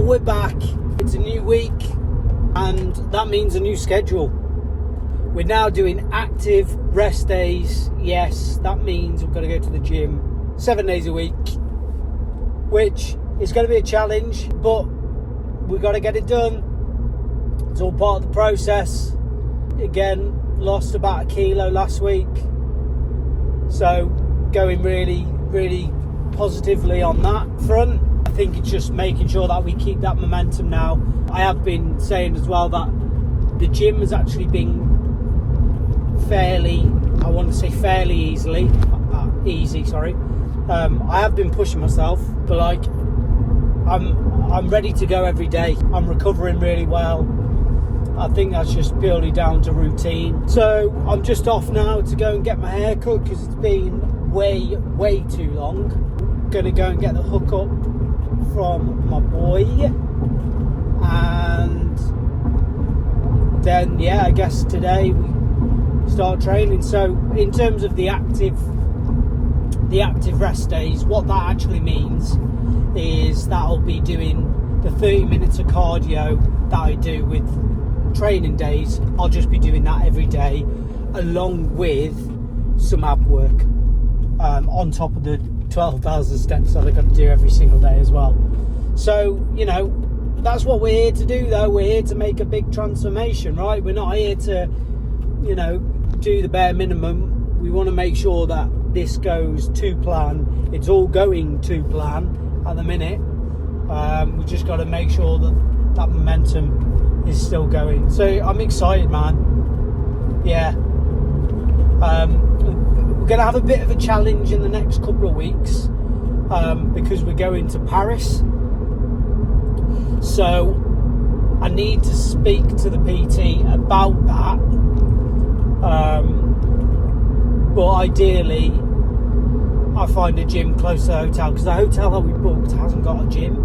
we're back. It's a new week, and that means a new schedule. We're now doing active rest days. Yes, that means we've got to go to the gym 7 days a week, which is going to be a challenge, but we've got to get it done. It's all part of the process. Again, lost about 1 kilo last week, so going really positively on that front. I think it's just making sure that we keep that momentum now. I have been saying as well that the gym has actually been fairly easy. I have been pushing myself, but like I'm ready to go every day. I'm recovering really well. I think that's just purely down to routine. So I'm just off now to go and get my hair cut because it's been way too long. Gonna go and get the hookup from my boy, and then I guess today we start training. So in terms of the active rest days, what that actually means is that I'll be doing the 30 minutes of cardio that I do with training days. I'll just be doing that every day, along with some ab work, on top of the 12,000 steps that I've got to do every single day as well. So, that's what we're here to do, though. We're here to make a big transformation, right? We're not here to, do the bare minimum. We want to make sure that this goes to plan. It's all going to plan at the minute. We just got to make sure that momentum is still going. So I'm excited, man. Yeah. We're going to have a bit of a challenge in the next couple of weeks, because we're going to Paris. So I need to speak to the PT about that. But ideally, I find a gym close to the hotel, because the hotel that we booked hasn't got a gym,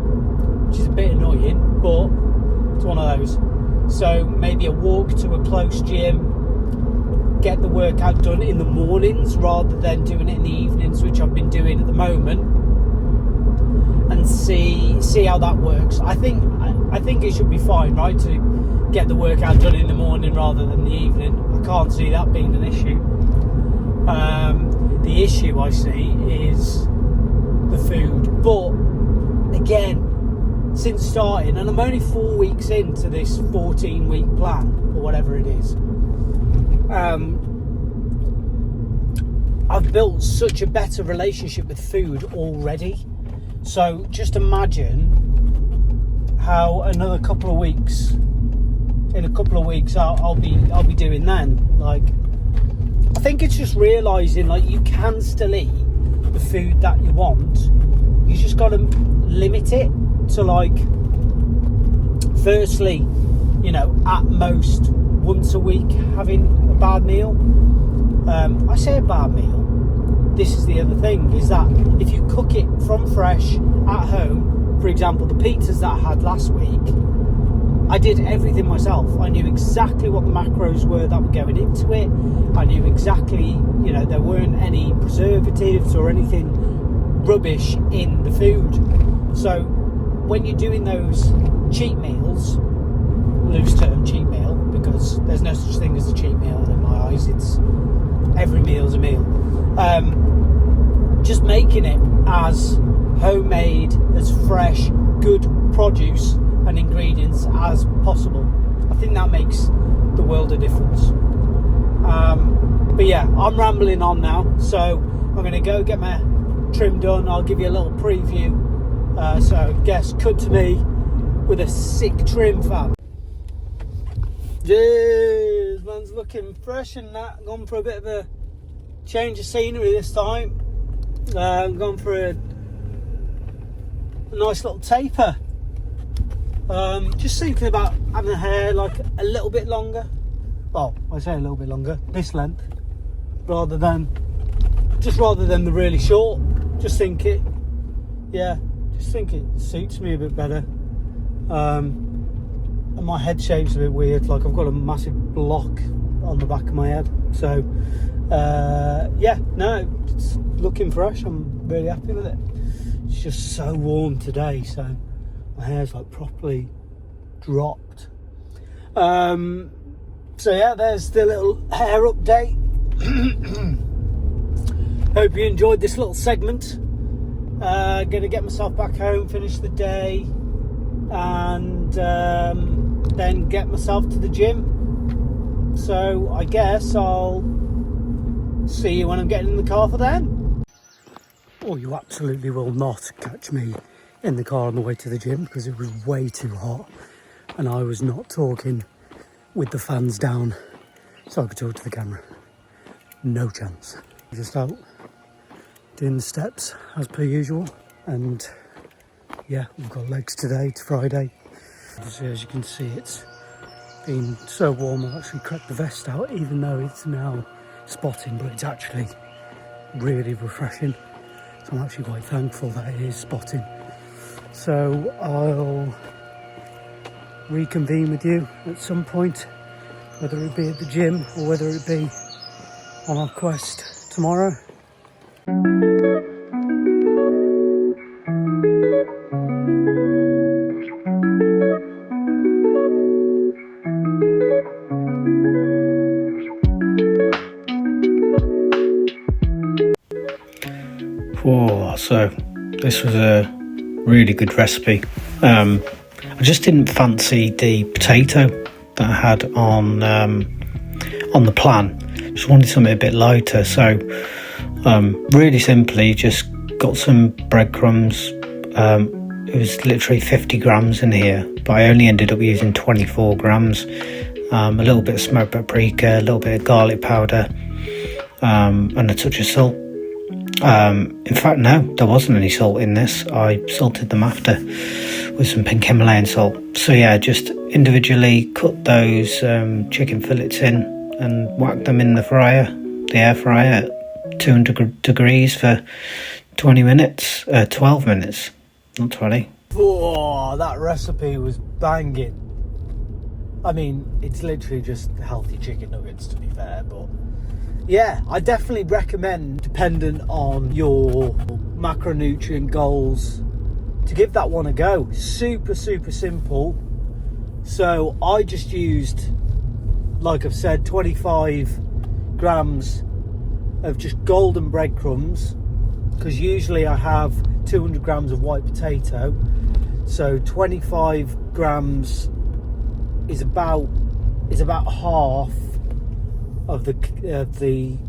which is a bit annoying, but it's one of those. So maybe a walk to a close gym, get the workout done in the mornings rather than doing it in the evenings, which I've been doing at the moment, and see how that works. I think it should be fine, right, to get the workout done in the morning rather than the evening. I can't see that being an issue. The issue I see is the food. But again, since starting, and I'm only 4 weeks into this 14-week plan or whatever it is, I've built such a better relationship with food already. So just imagine how in a couple of weeks I'll be doing then. Like, I think it's just realising, like, you can still eat the food that you want. You just got to limit it to, like, firstly, at most once a week having a bad meal. I say a bad meal. This is the other thing, is that if you cook it from fresh at home, for example, the pizzas that I had last week, I did everything myself. I knew exactly what the macros were that were going into it. I knew exactly, there weren't any preservatives or anything rubbish in the food. So when you're doing those cheat meals, loose term cheat meal, because there's no such thing as a cheat meal in my eyes, it's every meal's a meal. Just making it as homemade, as fresh, good produce and ingredients as possible. I think that makes the world a difference. But yeah, I'm rambling on now, so I'm going to go get my trim done. I'll give you a little preview. So guess cut to me with a sick trim, fam. Jeez, man's looking fresh and that. Gone for a bit of a change of scenery this time. Gone for a nice little taper. Just thinking about having the hair like a little bit longer. Well, I say a little bit longer, this length, rather than the really short. Just think it suits me a bit better. And my head shape's a bit weird, like I've got a massive block on the back of my head. So it's looking fresh. I'm really happy with it. It's just so warm today, so My hair's like properly dropped. So yeah, there's the little hair update. Hope you enjoyed this little segment. Gonna get myself back home, finish the day, and then get myself to the gym. So I guess I'll see you when I'm getting in the car for then. Oh, you absolutely will not catch me in the car on the way to the gym because it was way too hot and I was not talking with the fans down so I could talk to the camera. No chance. Just out doing the steps as per usual, and yeah, we've got legs today. It's Friday. As you can see, it's been so warm I've actually cracked the vest out, even though it's now spotting, but it's actually really refreshing, so I'm actually quite thankful that it is spotting. So I'll reconvene with you at some point, whether it be at the gym or whether it be on our quest tomorrow. Oh, so this was a really good recipe. I just didn't fancy the potato that I had on the plan. Just wanted something a bit lighter, so really simply just got some breadcrumbs. It was literally 50 grams in here, but I only ended up using 24 grams. A little bit of smoked paprika, a little bit of garlic powder, and a touch of salt. In fact, no, there wasn't any salt in this. I salted them after with some pink Himalayan salt. So yeah, just individually cut those chicken fillets in and whack them in the air fryer at 200 degrees for 20 minutes, 12 minutes, not 20. Oh, that recipe was banging. I mean, it's literally just healthy chicken nuggets, to be fair, but yeah, I definitely recommend, dependent on your macronutrient goals, to give that one a go. Super simple. So I just used, like I've said, 25 grams of just golden breadcrumbs, because usually I have 200 grams of white potato, so 25 grams is about half of the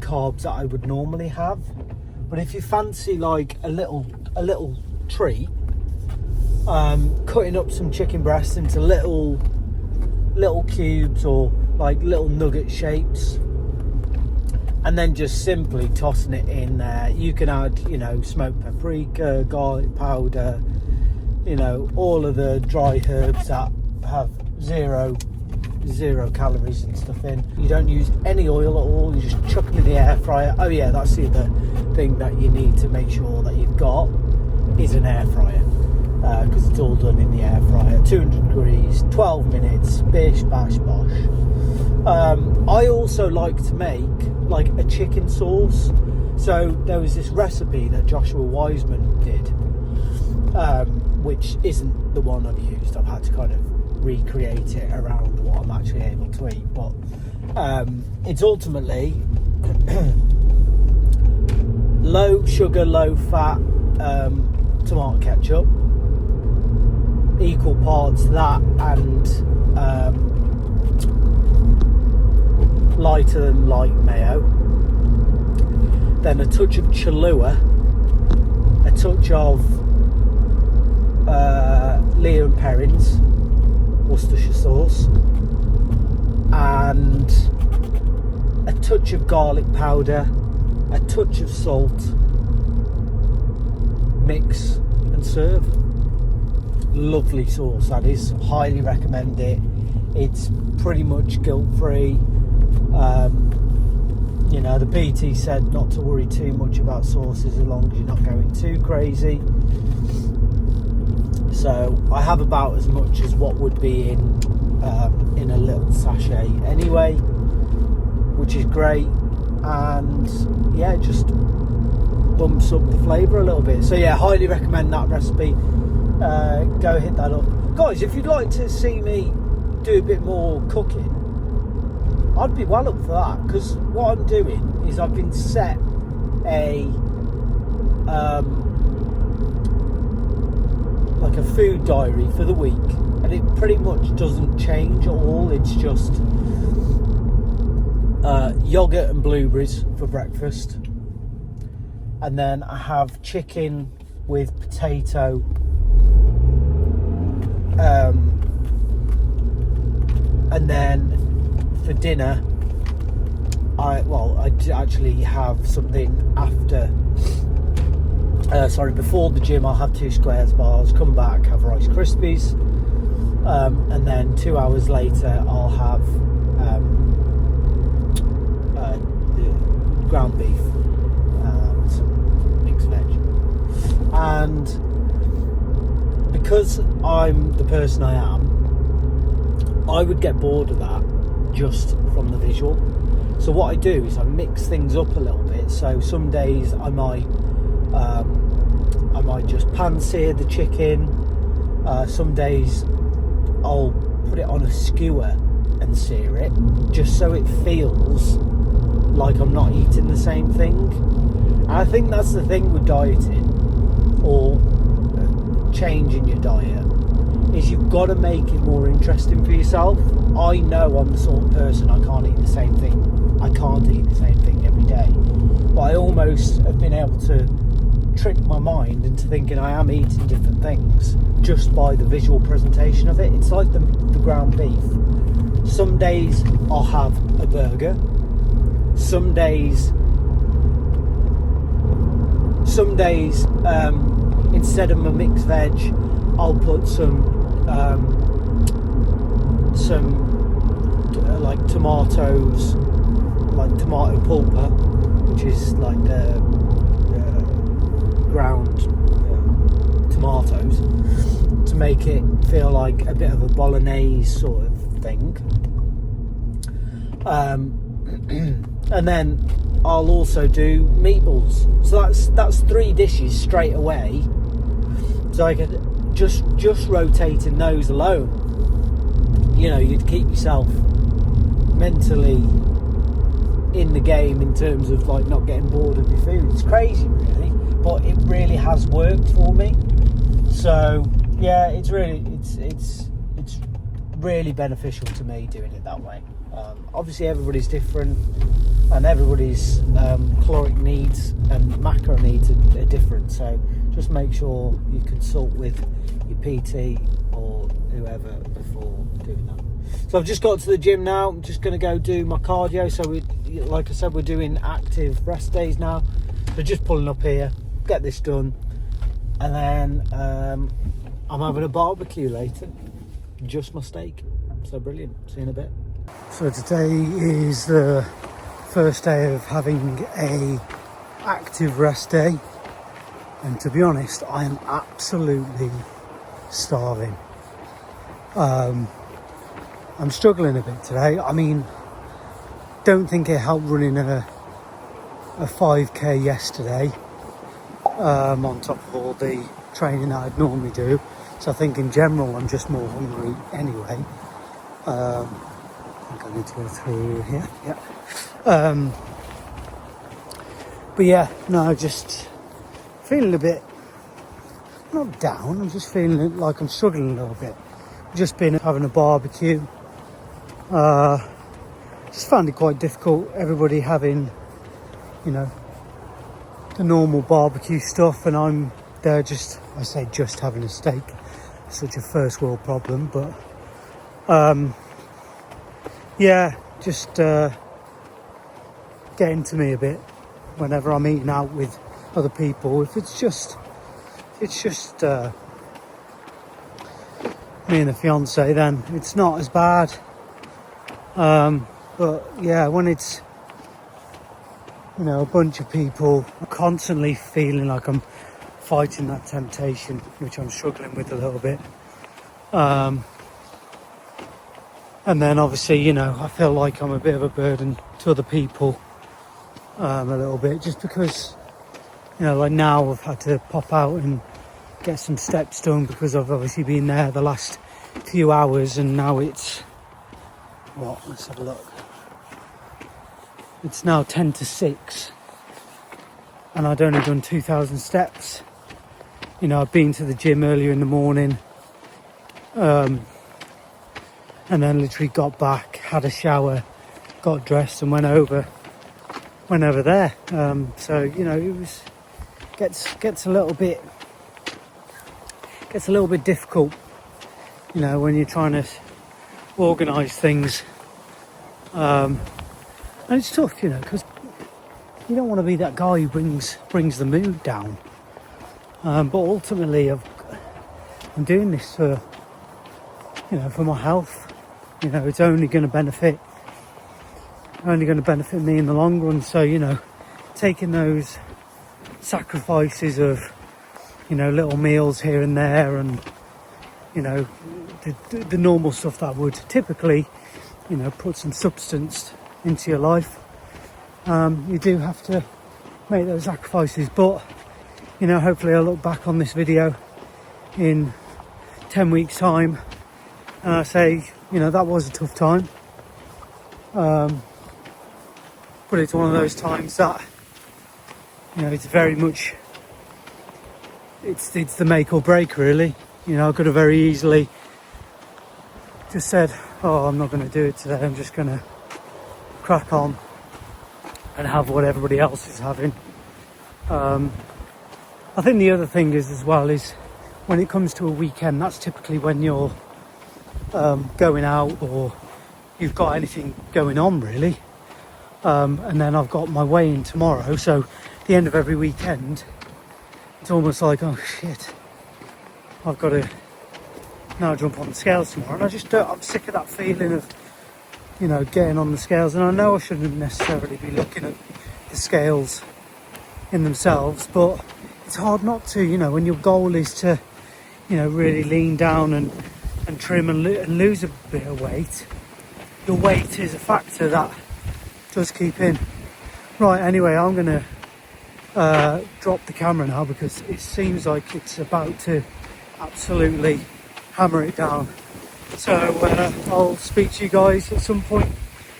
carbs that I would normally have. But if you fancy like a little treat, cutting up some chicken breasts into little cubes or like little nugget shapes, and then just simply tossing it in there. You can add, smoked paprika, garlic powder, all of the dry herbs that have zero calories and stuff in. You don't use any oil at all. You just chuck them in the air fryer. Oh yeah, that's the other thing that you need to make sure that you've got is an air fryer, because it's all done in the air fryer, 200 degrees, 12 minutes, bish bash bosh. I also like to make like a chicken sauce. So there was this recipe that Joshua Wiseman did, which isn't the one I've used. I've had to kind of recreate it around what I'm actually able to eat, but it's ultimately low sugar, low fat tomato ketchup, equal parts that and lighter than light mayo, then a touch of Cholula, a touch of Lea and Perrins Worcestershire sauce, and a touch of garlic powder, a touch of salt. Mix and serve. Lovely sauce that is. Highly recommend it. It's pretty much guilt-free. The PT said not to worry too much about sauces as long as you're not going too crazy. So I have about as much as what would be in a little sachet anyway, which is great, and yeah, it just bumps up the flavour a little bit. So yeah, highly recommend that recipe. go hit that up. Guys, if you'd like to see me do a bit more cooking, I'd be well up for that, because what I'm doing is I've been set a like a food diary for the week, and it pretty much doesn't change at all. It's just yogurt and blueberries for breakfast, and then I have chicken with potato, and then for dinner I actually have something after before the gym. I'll have 2 Squares bars, come back, have Rice Krispies, and then 2 hours later I'll have the ground beef with some mixed veg. And because I'm the person I am, I would get bored of that just from the visual. So what I do is I mix things up a little bit. So some days I might just pan sear the chicken. Some days I'll put it on a skewer and sear it, just so it feels like I'm not eating the same thing. And I think that's the thing with dieting, or changing your diet, is you've got to make it more interesting for yourself. I know I'm the sort of person, I can't eat the same thing. I can't eat the same thing every day. But I almost have been able to trick my mind into thinking I am eating different things just by the visual presentation of it. It's like the ground beef. Some days I'll have a burger. Some days instead of my mixed veg, I'll put some like tomatoes, like tomato pulpa, which is like the ground tomatoes, to make it feel like a bit of a bolognese sort of thing. And then I'll also do meatballs. So that's 3 dishes straight away. So I could just rotating those alone, you'd keep yourself mentally in the game in terms of like not getting bored of your food. It's crazy really, but it really has worked for me. So yeah, it's really beneficial to me doing it that way. Obviously everybody's different, and everybody's caloric needs and macro needs are different, so just make sure you consult with your PT or whoever before doing that. So I've just got to the gym now. I'm just going to go do my cardio. So like I said, we're doing active rest days now, so just pulling up here, get this done, and then I'm having a barbecue later, just my steak. So brilliant. See you in a bit. So today is the first day of having a active rest day, and to be honest, I am absolutely starving. I'm struggling a bit today. I mean, don't think it helped running a 5k yesterday, on top of all the training that I'd normally do. So I think in general I'm just more hungry anyway. I think I need to go through here. Yeah. But yeah, no, just feeling a bit, not down, I'm just feeling like I'm struggling a little bit. Just been having a barbecue. Just found it quite difficult, everybody having, the normal barbecue stuff, and I'm there just having a steak. Such a first world problem, but yeah, just getting to me a bit whenever I'm eating out with other people. If it's just me and the fiance, then it's not as bad. But yeah, when it's a bunch of people, I'm constantly feeling like I'm fighting that temptation, which I'm struggling with a little bit. And then obviously, I feel like I'm a bit of a burden to other people, a little bit, just because, like now I've had to pop out and get some steps done, because I've obviously been there the last few hours, and now it's what? Let's have a look. It's now 10 to 6 and I'd only done 2,000 steps. You know, I've been to the gym earlier in the morning, and then literally got back, had a shower, got dressed and went over there. So, you know, it was gets a little bit difficult, you know, when you're trying to organise things. And it's tough, you know, because you don't want to be that guy who brings the mood down. But ultimately, I'm doing this for, you know, for my health. You know, it's only going to benefit me in the long run. So, you know, taking those sacrifices of, you know, little meals here and there, and, you know, the normal stuff that would typically, you know, put some substance into your life. You do have to make those sacrifices, but, you know, hopefully I'll look back on this video in 10 weeks time and I say, you know, that was a tough time, but it's one of those times that, you know, it's very much, it's the make or break, really. You know, I could have very easily just said, oh, I'm not going to do it today, I'm just going to crack on and have what everybody else is having. I think the other thing is as well is when it comes to a weekend, that's typically when you're going out or you've got anything going on, really. And then I've got my weigh-in tomorrow, so at the end of every weekend it's almost like, oh shit, I've got to now jump on the scales tomorrow. And I just don't, I'm sick of that feeling of, you know, getting on the scales. And I know I shouldn't necessarily be looking at the scales in themselves, but it's hard not to, you know, when your goal is to, you know, really lean down and trim and lose a bit of weight. Your weight is a factor that does keep in. Right, anyway, I'm going to drop the camera now because it seems like it's about to absolutely hammer it down. So I'll speak to you guys at some point,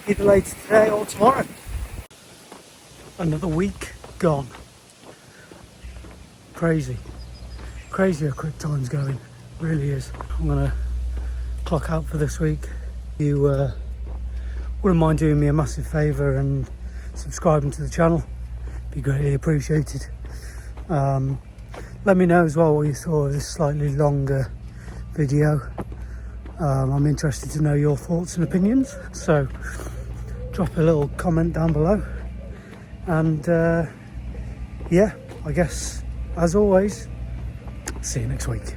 either later today or tomorrow. Another week gone. Crazy how quick time's going, really is. I'm gonna clock out for this week. If you wouldn't mind doing me a massive favour and subscribing to the channel, be greatly appreciated. Let me know as well what you thought of this slightly longer video. I'm interested to know your thoughts and opinions, so drop a little comment down below. And yeah, I guess as always, see you next week.